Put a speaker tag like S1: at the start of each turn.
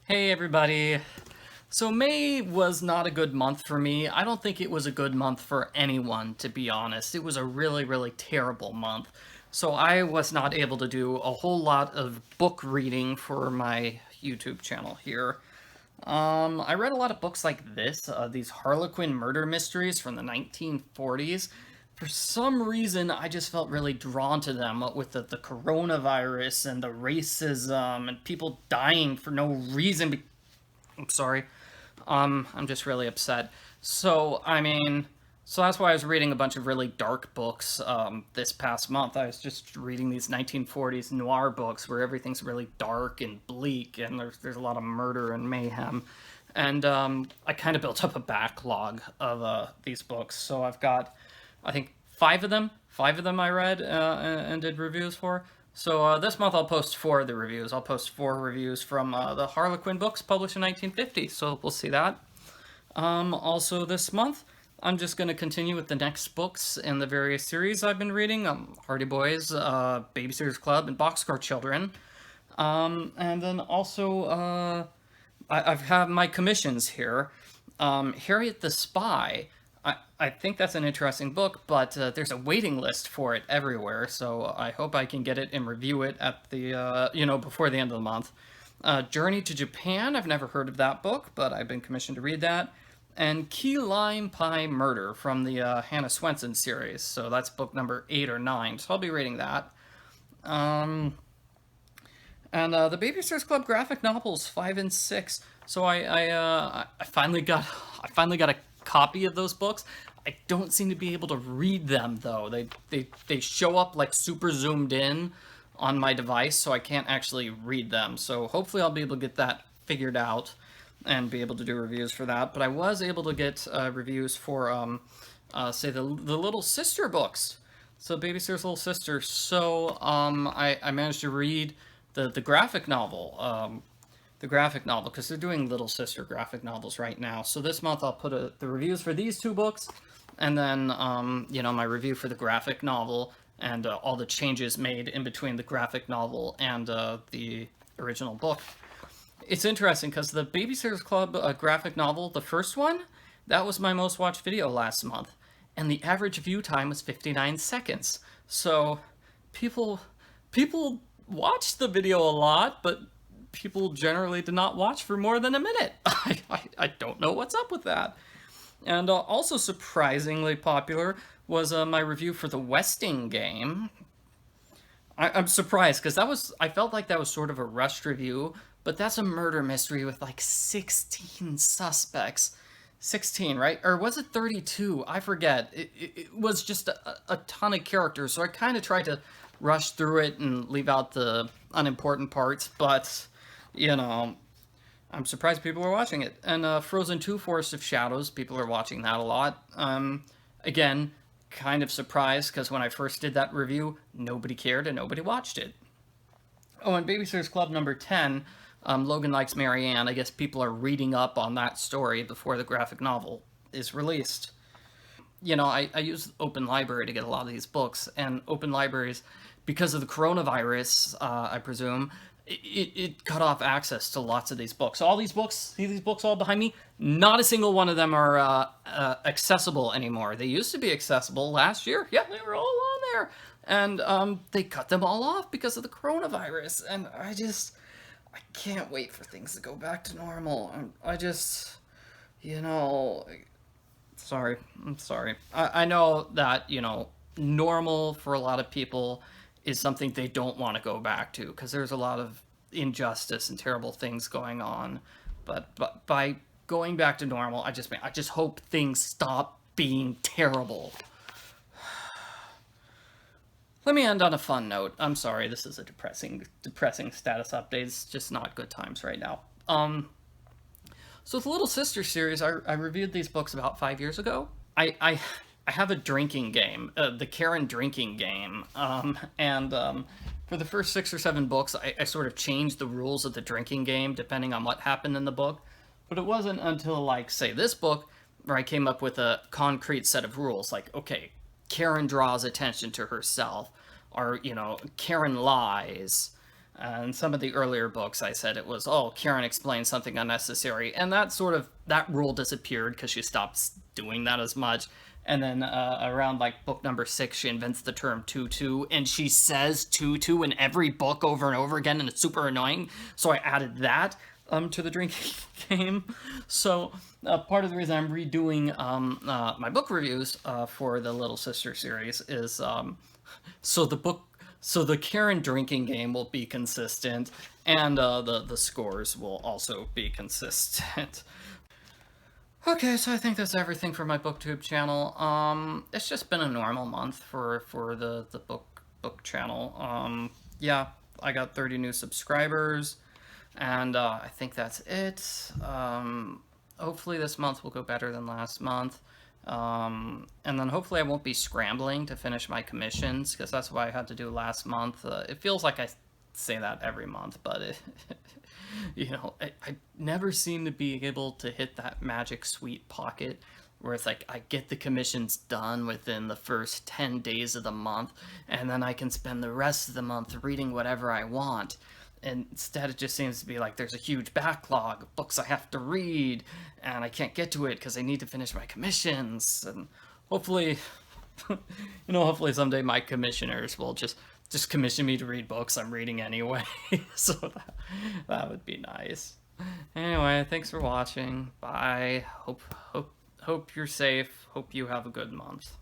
S1: Hey everybody. So May was not a good month for me. I don't think it was a good month for anyone, to be honest. It was a really, really terrible month. So I was not able to do a whole lot of book reading for my YouTube channel here. I read a lot of books like this, these Harlequin murder mysteries from the 1940s. For some reason, I just felt really drawn to them with the coronavirus and the racism and people dying for no reason. I'm sorry. I'm just really upset. So that's why I was reading a bunch of really dark books this past month. I was just reading these 1940s noir books where everything's really dark and bleak, and there's a lot of murder and mayhem. And I kind of built up a backlog of these books. So I've got, I think, five of them. Five of them I read and did reviews for. So this month I'll post four of the reviews. I'll post four reviews from the Harlequin books published in 1950. So we'll see that. Also this month, I'm just going to continue with the next books in the various series I've been reading. Hardy Boys, Babysitter's Club, and Boxcar Children. And then also, I've had my commissions here. Harriet the Spy. I think that's an interesting book, but there's a waiting list for it everywhere, so I hope I can get it and review it at the, before the end of the month. Journey to Japan, I've never heard of that book, but I've been commissioned to read that. And Key Lime Pie Murder from the Hannah Swenson series, so that's book number 8 or 9, so I'll be reading that. And the Babysitter's Club graphic novels 5 and 6. So I finally got a copy of those books. I don't seem to be able to read them though. They show up like super zoomed in on my device, so I can't actually read them. So hopefully I'll be able to get that figured out and be able to do reviews for that. But I was able to get reviews for say the Little Sister books. So Babysitter's Little Sister. So I managed to read the graphic novel. The graphic novel, because they're doing Little Sister graphic novels right now. So this month I'll put the reviews for these two books, and then, my review for the graphic novel, and all the changes made in between the graphic novel and the original book. It's interesting, because the Babysitter's Club graphic novel, the first one, that was my most watched video last month, and the average view time was 59 seconds. So, people watched the video a lot, but people generally did not watch for more than a minute. I don't know what's up with that. And also surprisingly popular was my review for the Westing game. I'm surprised, because I felt like that was sort of a rushed review, but that's a murder mystery with like 16 suspects. 16, right? Or was it 32? I forget. It was just a ton of characters, so I kind of tried to rush through it and leave out the unimportant parts, but I'm surprised people are watching it. And Frozen 2 Forest of Shadows, people are watching that a lot. Again, kind of surprised, because when I first did that review, nobody cared and nobody watched it. Oh, and Babysitter's Club number 10, Logan Likes Marianne. I guess people are reading up on that story before the graphic novel is released. I use Open Library to get a lot of these books, and Open Libraries, because of the coronavirus, I presume, it cut off access to lots of these books. All these books, see these books all behind me? Not a single one of them are accessible anymore. They used to be accessible last year. Yeah, they were all on there. And they cut them all off because of the coronavirus. And I can't wait for things to go back to normal. Sorry. I'm sorry. I know that, normal for a lot of people is something they don't want to go back to, because there's a lot of injustice and terrible things going on. But by going back to normal, I just hope things stop being terrible. Let me end on a fun note. I'm sorry, this is a depressing status update. It's just not good times right now. So the Little Sister series, I reviewed these books about 5 years ago. I have a drinking game, the Karen drinking game, and for the first 6 or 7 books, I sort of changed the rules of the drinking game depending on what happened in the book. But it wasn't until, like, say, this book, where I came up with a concrete set of rules, like, okay, Karen draws attention to herself, or, Karen lies, And some of the earlier books, I said it was, oh, Karen explained something unnecessary. And that rule disappeared because she stopped doing that as much. And then around like book number 6, she invents the term tutu, and she says tutu in every book over and over again, and it's super annoying. So I added that to the drinking game. So part of the reason I'm redoing my book reviews for the Little Sister series is so the Karen drinking game will be consistent, and the scores will also be consistent. Okay, so I think that's everything for my booktube channel. It's just been a normal month for the book channel. Yeah, I got 30 new subscribers, and I think that's it. Hopefully this month will go better than last month. And then hopefully I won't be scrambling to finish my commissions, because that's what I had to do last month. It feels like I say that every month, but I never seem to be able to hit that magic sweet pocket where it's like I get the commissions done within the first 10 days of the month, and then I can spend the rest of the month reading whatever I want. And instead it just seems to be like there's a huge backlog of books I have to read, and I can't get to it because I need to finish my commissions. And hopefully, hopefully someday my commissioners will just commission me to read books I'm reading anyway. So that would be nice. Anyway, thanks for watching. Bye. Hope you're safe. Hope you have a good month.